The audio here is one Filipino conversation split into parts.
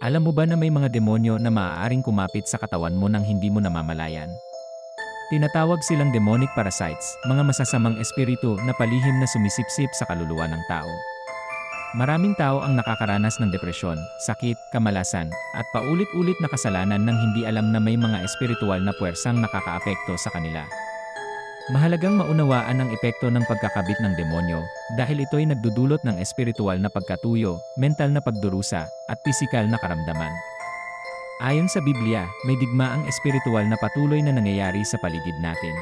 Alam mo ba na may mga demonyo na maaaring kumapit sa katawan mo nang hindi mo namamalayan? Tinatawag silang demonic parasites, mga masasamang espiritu na palihim na sumisipsip sa kaluluwa ng tao. Maraming tao ang nakakaranas ng depresyon, sakit, kamalasan, at paulit-ulit na kasalanan nang hindi alam na may mga espiritual na puwersang nakakaapekto sa kanila. Mahalagang maunawaan ang epekto ng pagkakabit ng demonyo, dahil ito'y nagdudulot ng espiritual na pagkatuyo, mental na pagdurusa, at pisikal na karamdaman. Ayon sa Biblia, may digmaang espiritual na patuloy na nangyayari sa paligid natin.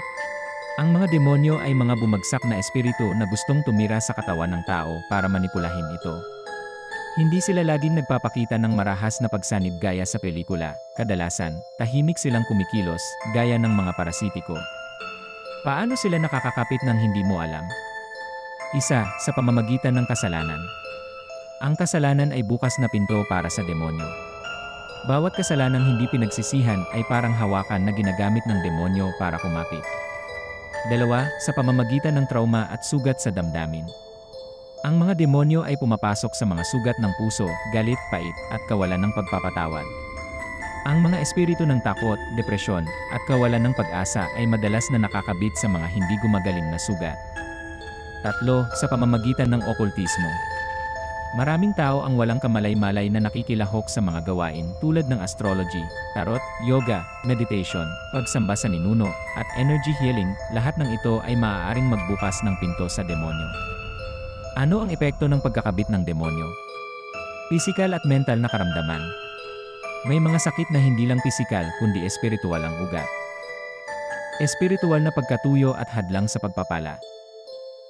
Ang mga demonyo ay mga bumagsak na espiritu na gustong tumira sa katawan ng tao para manipulahin ito. Hindi sila laging nagpapakita ng marahas na pagsanib gaya sa pelikula, kadalasan, tahimik silang kumikilos, gaya ng mga parasitiko. Paano sila nakakakapit ng hindi mo alam? Isa, sa pamamagitan ng kasalanan. Ang kasalanan ay bukas na pinto para sa demonyo. Bawat kasalanang hindi pinagsisihan ay parang hawakan na ginagamit ng demonyo para kumapit. Dalawa, sa pamamagitan ng trauma at sugat sa damdamin. Ang mga demonyo ay pumapasok sa mga sugat ng puso, galit, pait, at kawalan ng pagpapatawad. Ang mga espiritu ng takot, depresyon, at kawalan ng pag-asa ay madalas na nakakabit sa mga hindi gumagaling na sugat. Tatlo, sa pamamagitan ng okultismo. Maraming tao ang walang kamalay-malay na nakikilahok sa mga gawain tulad ng astrology, tarot, yoga, meditation, pagsamba sa ninuno, at energy healing. Lahat ng ito ay maaaring magbukas ng pinto sa demonyo. Ano ang epekto ng pagkakabit ng demonyo? Pisikal at mental na karamdaman. May mga sakit na hindi lang pisikal kundi espiritual ang ugat. Espiritual na pagkatuyo at hadlang sa pagpapala.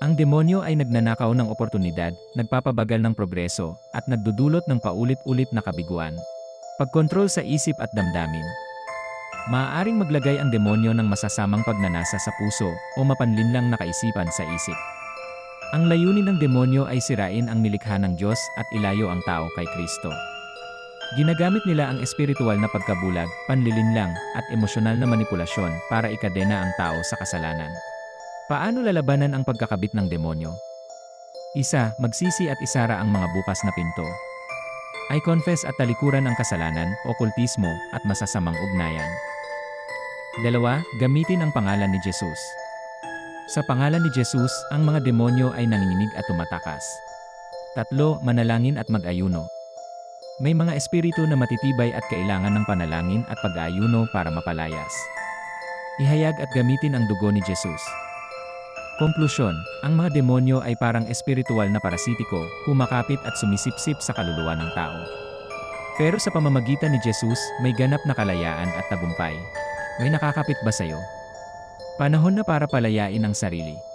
Ang demonyo ay nagnanakaw ng oportunidad, nagpapabagal ng progreso, at nagdudulot ng paulit-ulit na kabiguan. Pagkontrol sa isip at damdamin. Maaaring maglagay ang demonyo ng masasamang pagnanasa sa puso o mapanlinlang na kaisipan sa isip. Ang layunin ng demonyo ay sirain ang nilikha ng Diyos at ilayo ang tao kay Kristo. Ginagamit nila ang espiritual na pagkabulag, panlilinlang, at emosyonal na manipulasyon para ikadena ang tao sa kasalanan. Paano lalabanan ang pagkakabit ng demonyo? Isa, magsisi at isara ang mga bukas na pinto. I confess at talikuran ang kasalanan, okultismo, at masasamang ugnayan. Dalawa, gamitin ang pangalan ni Jesus. Sa pangalan ni Jesus, ang mga demonyo ay nanginginig at tumatakas. Tatlo, manalangin at mag-ayuno. May mga espiritu na matitibay at kailangan ng panalangin at pag-aayuno para mapalayas. Ihayag at gamitin ang dugo ni Jesus. Konklusyon, ang mga demonyo ay parang espiritual na parasitiko, kumakapit at sumisipsip sa kaluluwa ng tao. Pero sa pamamagitan ni Jesus, may ganap na kalayaan at tagumpay. May nakakapit ba sa'yo? Panahon na para palayain ang sarili.